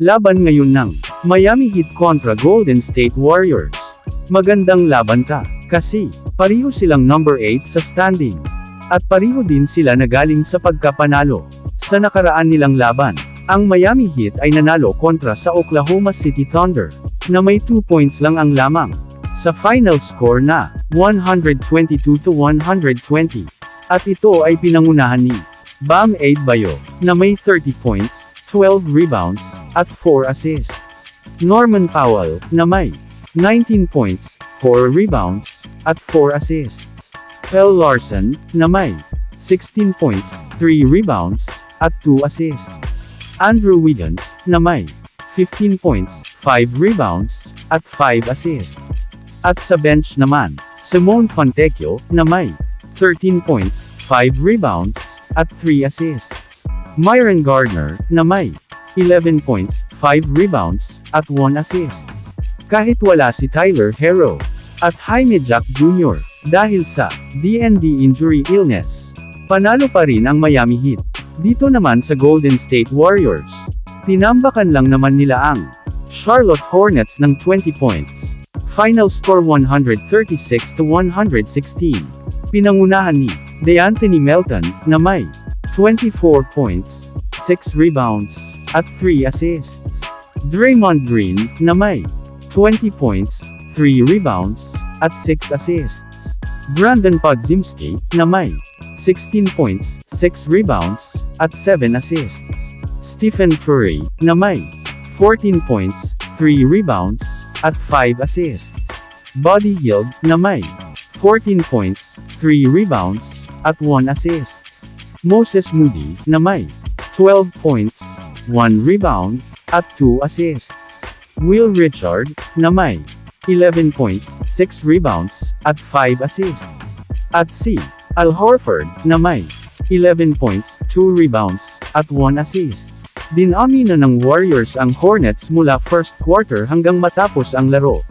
Laban ngayon ng Miami Heat kontra Golden State Warriors. Magandang laban kasi pareho silang number 8 sa standing. At pareho din sila na galing sa pagkapanalo. Sa nakaraan nilang laban, ang Miami Heat ay nanalo kontra sa Oklahoma City Thunder, na may 2 points lang ang lamang. Sa final score na 122-120. At ito ay pinangunahan ni Bam Adebayo, na may 30 points, 12 rebounds, at 4 assists. Norman Powell, na may 19 points, 4 rebounds, at 4 assists. Kyle Larson, na may 16 points, 3 rebounds, at 2 assists. Andrew Wiggins, na may 15 points, 5 rebounds, at 5 assists. At sa bench naman, Simone Fontecchio, na may 13 points, 5 rebounds, at 3 assists. Myron Gardner, na may 11 points, 5 rebounds, at 1 assist. Kahit wala si Tyler Herro at Jaime Jack Jr. dahil sa DND injury illness, panalo pa rin ang Miami Heat. Dito naman sa Golden State Warriors, tinambakan lang naman nila ang Charlotte Hornets ng 20 points. Final score 136-116. Pinangunahan ni DeAnthony Melton, na may 24 points, 6 rebounds, at 3 assists. Draymond Green, na may 20 points, 3 rebounds, at 6 assists. Brandon Podziemski, na may 16 points, 6 rebounds, at 7 assists. Stephen Curry, na may 14 points, 3 rebounds, at 5 assists. Buddy Hield, na may 14 points, 3 rebounds, at 1 assist. Moses Moody, na may 12 points, 1 rebound, at 2 assists. Will Richard, na may 11 points, 6 rebounds, at 5 assists. At si Al Horford, na may 11 points, 2 rebounds, at 1 assist. Dinami na ng Warriors ang Hornets mula first quarter hanggang matapos ang laro.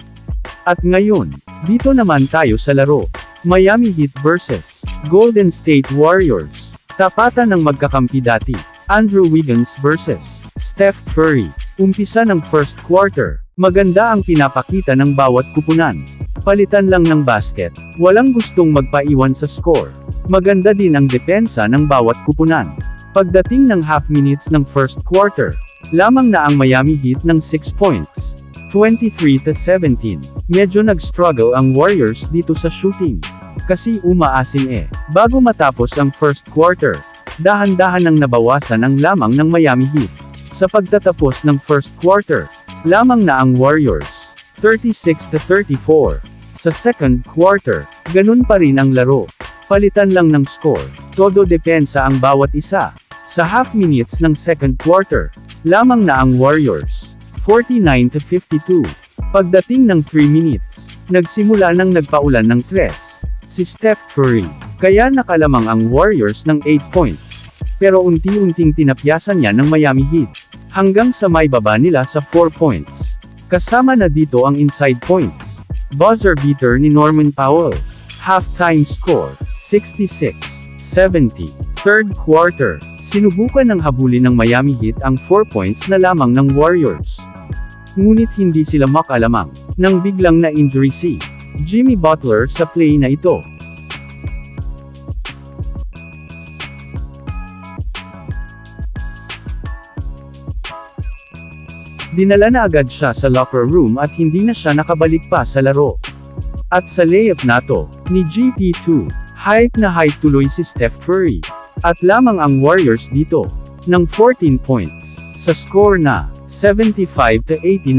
At ngayon, dito naman tayo sa laro. Miami Heat vs. Golden State Warriors. Tapatan ng magkakampi dati. Andrew Wiggins vs. Steph Curry. Umpisa ng first quarter. Maganda ang pinapakita ng bawat kupunan. Palitan lang ng basket. Walang gustong magpaiwan sa score. Maganda din ang depensa ng bawat kupunan. Pagdating ng half minutes ng first quarter, lamang na ang Miami Heat ng 6 points. 23-17. Medyo nag-struggle ang Warriors dito sa shooting. Kasi umaasim bago matapos ang first quarter, dahan-dahan nang nabawasan ang lamang ng Miami Heat. Sa pagtatapos ng first quarter, lamang na ang Warriors, 36-34. Sa second quarter, ganun pa rin ang laro. Palitan lang ng score, todo depensa ang bawat isa. Sa half minutes ng second quarter, lamang na ang Warriors, 49-52. Pagdating ng 3 minutes, nagsimula nang nagpaulan ng tres si Steph Curry, kaya nakalamang ang Warriors ng 8 points. Pero unti-unting tinapyasan niya ng Miami Heat, hanggang sa may baba nila sa 4 points. Kasama na dito ang inside points. Buzzer beater ni Norman Powell. Halftime score, 66-70. Third quarter, sinubukan ng habulin ng Miami Heat ang 4 points na lamang ng Warriors. Ngunit hindi sila makalamang, nang biglang na injury si Jimmy Butler sa play na ito. Dinala na agad siya sa locker room at hindi na siya nakabalik pa sa laro. At sa layup na to, ni GP2, hype na hype tuloy si Steph Curry. At lamang ang Warriors dito, ng 14 points, sa score na 75-89.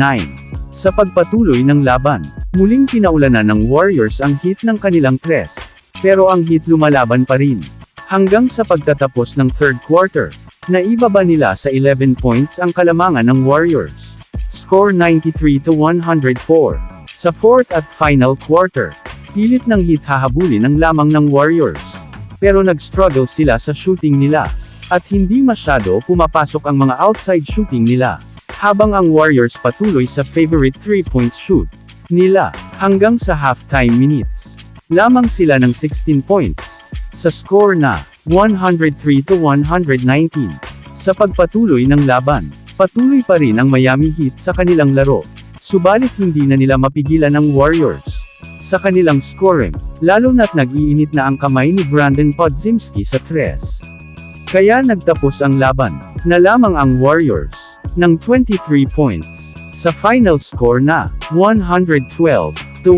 Sa pagpatuloy ng laban, muling pinaulanan ng Warriors ang Heat ng kanilang tres. Pero ang Heat lumalaban pa rin. Hanggang sa pagtatapos ng third quarter, naibaba nila sa 11 points ang kalamangan ng Warriors. Score 93-104. Sa fourth at final quarter, pilit ng Heat hahabulin ang lamang ng Warriors. Pero nag-struggle sila sa shooting nila. At hindi masyado pumapasok ang mga outside shooting nila. Habang ang Warriors patuloy sa favorite 3-point shoot nila, hanggang sa halftime minutes. Lamang sila ng 16 points. Sa score na 103-119. Sa pagpatuloy ng laban, Patuloy pa rin ang Miami Heat sa kanilang laro. Subalit hindi na nila mapigilan ang Warriors sa kanilang scoring, lalo na't nag-iinit na ang kamay ni Brandon Podziemski sa tres. Kaya nagtapos ang laban na lamang ang Warriors ng 23 points sa final score na 112-135.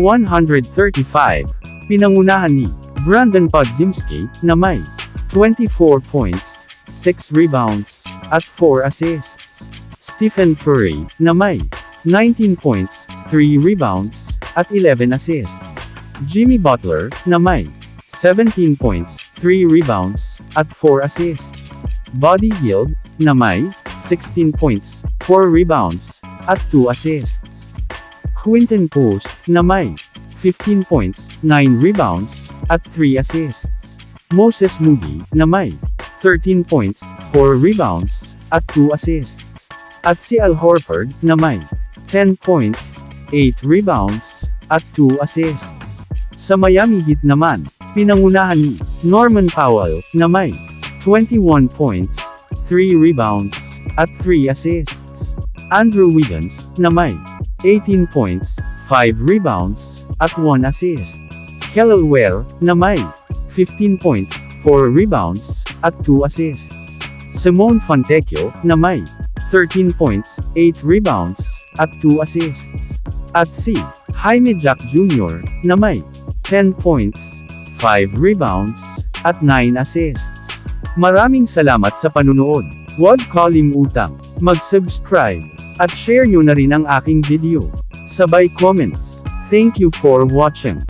Pinangunahan ni Brandon Podziemski na may 24 points, 6 rebounds, at 4 assists. Stephen Curry na may 19 points, 3 rebounds, at 11 assists. Jimmy Butler na may 17 points, 3 rebounds, at 4 assists. Buddy Hield na may 16 points, 4 rebounds, at 2 assists. Quinton Post na may 15 points, 9 rebounds, at 3 assists. Moses Moody na may 13 points, 4 rebounds, at 2 assists. At si Al Horford na may 10 points, 8 rebounds, at 2 assists. Sa Miami Heat naman, pinangunahan ni Norman Powell na may 21 points, 3 rebounds, at 3 assists. Andrew Wiggins na may 18 points, 5 rebounds, at 1 assist. Kelly Ware na may 15 points, 4 rebounds, at 2 assists. Simone Fontecchio na may 13 points, 8 rebounds, at 2 assists. At si Jaime Jack Jr. na may 10 points, 5 rebounds, at 9 assists. Maraming salamat sa panunood. Huwag kalimutang mag-subscribe at share nyo na rin ang aking video. Sabay comments. Thank you for watching.